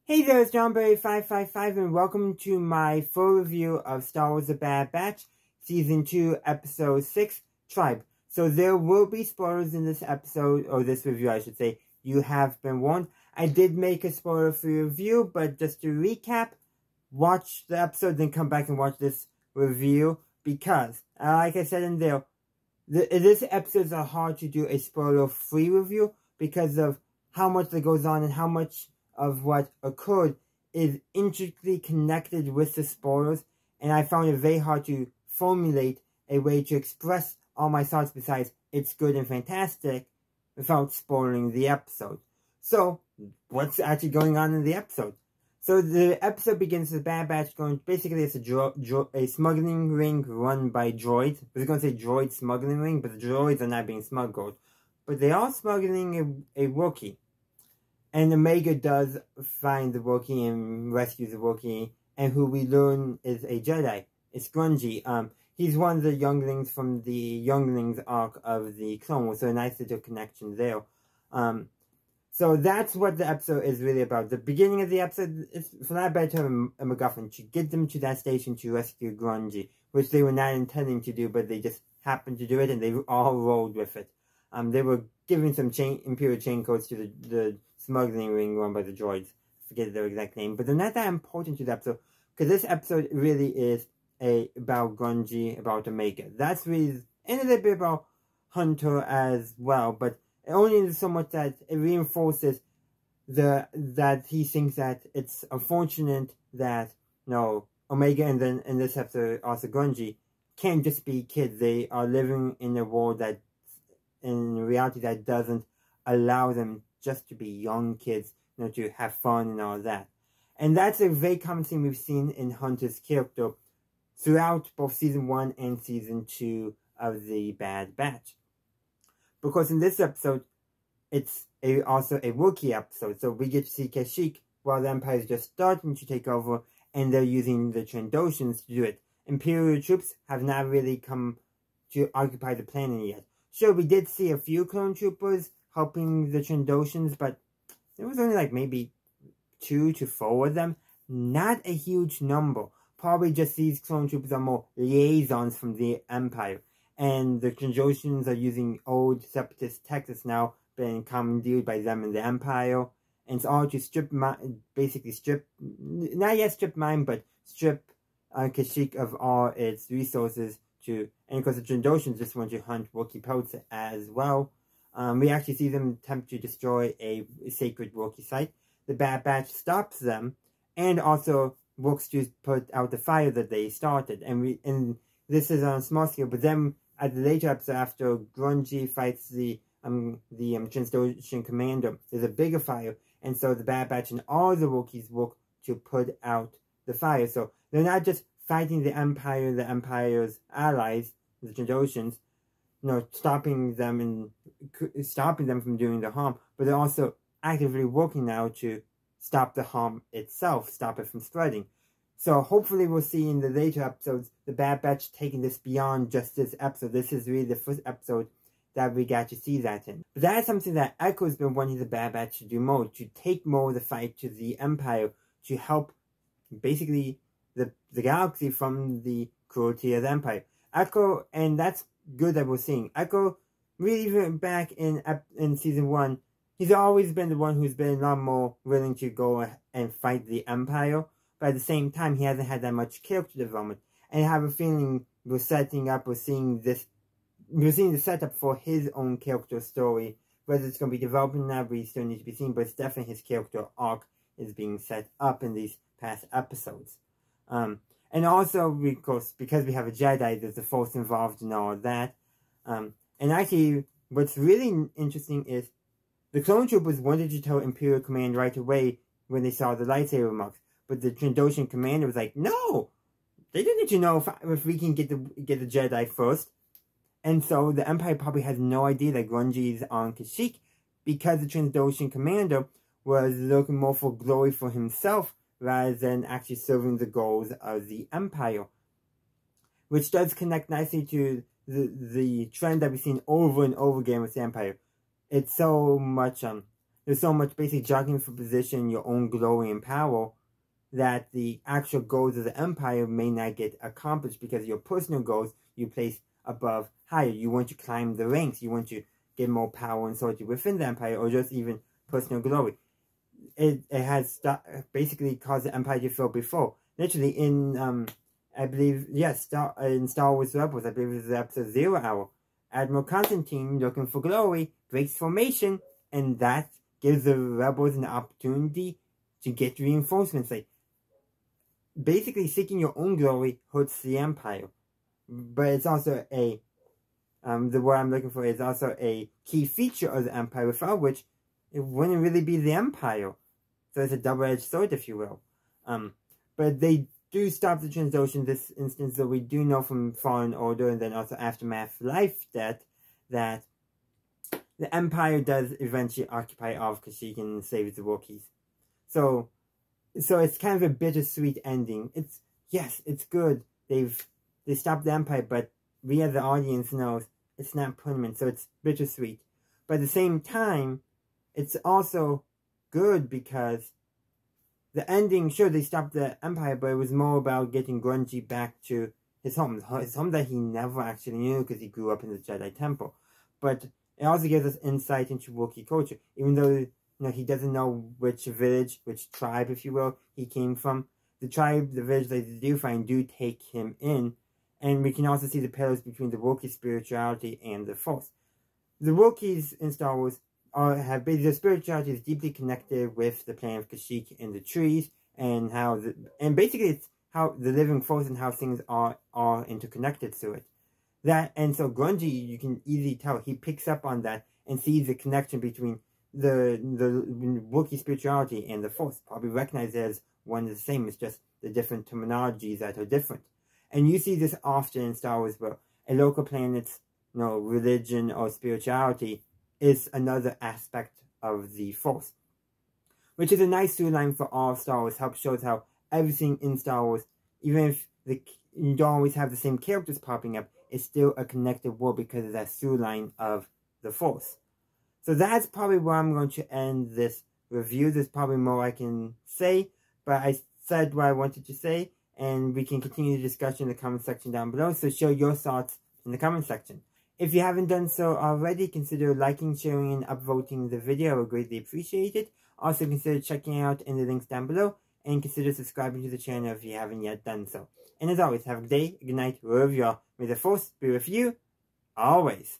Hey there, it's JohnBerry555 and welcome to my full review of Star Wars The Bad Batch, Season 2, Episode 6, Tribe. So there will be spoilers in this episode, or this review I should say. You have been warned. I did make a spoiler-free review, but just to recap, watch the episode, then come back and watch this review, because, like I said in there, this episodes are hard to do a spoiler-free review because of how much that goes on and how much of what occurred is intricately connected with the spoilers, and I found it very hard to formulate a way to express all my thoughts besides it's good and fantastic without spoiling the episode. So, what's actually going on in the episode? So the episode begins with the Bad Batch going, basically it's a smuggling ring run by droids. I was going to say droid smuggling ring, but the droids are not being smuggled. But they are smuggling a Wookiee. And Omega does find the Wookiee and rescues the Wookiee, and who we learn is a Jedi. It's Grungy. He's one of the younglings from the Younglings arc of the Clone Wars, so a nice little connection there. So that's what the episode is really about. The beginning of the episode is for that better a MacGuffin to get them to that station to rescue Grungy, which they were not intending to do, but they just happened to do it, and they all rolled with it. They were giving some Imperial chain codes to the smuggling ring run by the droids. I forget their exact name, but they're not that important to the episode, because this episode really is about Grungy, about Omega. That's really, and a little bit about Hunter as well, but only so much that it reinforces that he thinks that it's unfortunate that, Omega and then in this episode also Grungy can't just be kids. They are living in a world that, in reality, that doesn't allow them just to be young kids, to have fun and all that. And that's a very common thing we've seen in Hunter's character throughout both Season 1 and Season 2 of The Bad Batch. Because in this episode, it's also a Wookiee episode, so we get to see Kashyyyk while the Empire is just starting to take over, and they're using the Trandoshans to do it. Imperial troops have not really come to occupy the planet yet. Sure, we did see a few clone troopers helping the Trandoshans, but there was only like maybe 2 to 4 of them. Not a huge number. Probably just these clone troopers are more liaisons from the Empire. And the Trandoshans are using old separatist tech that's now been commandeered by them and the Empire. And it's all to basically strip, not yet strip mine, but strip Kashyyyk of all its resources and of course the Trandoshans just want to hunt Wookiee pelts as well. We actually see them attempt to destroy a sacred Wookiee site. The Bad Batch stops them, and also works to put out the fire that they started. And this is on a small scale, but then at the later episode, after Grungy fights the Trandoshan commander, there's a bigger fire, and so the Bad Batch and all the Wookiees work to put out the fire. So they're not just fighting the Empire, the Empire's allies, the Trandoshans, stopping them from doing the harm, but they're also actively working now to stop the harm itself, stop it from spreading. So hopefully we'll see in the later episodes the Bad Batch taking this beyond just this episode. This is really the first episode that we got to see that in. But that is something that Echo's been wanting the Bad Batch to do more, to take more of the fight to the Empire, to help basically the galaxy from the cruelty of the Empire. Echo, and that's good that we're seeing. Echo, really even back in Season 1, he's always been the one who's been a lot more willing to go and fight the Empire, but at the same time, he hasn't had that much character development. And I have a feeling we're seeing the setup for his own character story. Whether it's going to be developing or not, we still need to be seen, but it's definitely his character arc is being set up in these past episodes. And also, of course, because we have a Jedi, there's the Force involved and all of that. And actually, what's really interesting is the clone troopers wanted to tell Imperial Command right away when they saw the lightsaber marks, but the Trandoshan commander was like, "No, they didn't need to know if we can get the Jedi first." And so the Empire probably has no idea that Grungy is on Kashyyyk, because the Trandoshan commander was looking more for glory for himself rather than actually serving the goals of the Empire. Which does connect nicely to the trend that we've seen over and over again with the Empire. It's so much there's so much basically jockeying for position, your own glory and power, that the actual goals of the empire may not get accomplished because your personal goals you place above higher. You want to climb the ranks, you want to get more power and authority within the empire, or just even personal glory. It has basically caused the empire to fail before. Literally in I believe, yes, in Star Wars Rebels, I believe it was episode 0 Hour, Admiral Constantine, looking for glory, breaks formation, and that gives the rebels an opportunity to get reinforcements. Like, basically, seeking your own glory hurts the empire. But it's also a, the word I'm looking for is also a key feature of the empire, without which it wouldn't really be the empire. So it's a double-edged sword, if you will. But they do stop the Trandoshan in this instance, though we do know from Fallen Order and then also Aftermath Life that the Empire does eventually occupy all of Kashyyyk and save the Wookiees. So it's kind of a bittersweet ending. Yes, it's good. They stopped the Empire, but we as the audience knows it's not permanent, so it's bittersweet. But at the same time, it's also good because the ending, sure, they stopped the Empire, but it was more about getting Grungy back to his home that he never actually knew because he grew up in the Jedi Temple. But it also gives us insight into Wookiee culture, even though he doesn't know which village, which tribe, if you will, he came from. The village that they do find do take him in, and we can also see the parallels between the Wookiee spirituality and the Force. The Wookiees in Star Wars have their spirituality is deeply connected with the planet of Kashyyyk and the trees, and basically it's how the living force and how things are interconnected to it. And so Grungy, you can easily tell, he picks up on that and sees the connection between the Wookiee spirituality and the Force. Probably recognize it as one and the same, it's just the different terminologies that are different. And you see this often in Star Wars, where a local planet's religion or spirituality is another aspect of the Force. Which is a nice through line for all Star Wars. Shows how everything in Star Wars, even if you don't always have the same characters popping up, is still a connected world because of that through line of the Force. So that's probably where I'm going to end this review. There's probably more I can say, but I said what I wanted to say, and we can continue the discussion in the comment section down below. So share your thoughts in the comment section. If you haven't done so already, consider liking, sharing, and upvoting the video. I would greatly appreciate it. Also, consider checking out in the links down below, and consider subscribing to the channel if you haven't yet done so. And as always, have a good day, good night, wherever you are. May the Force be with you, always.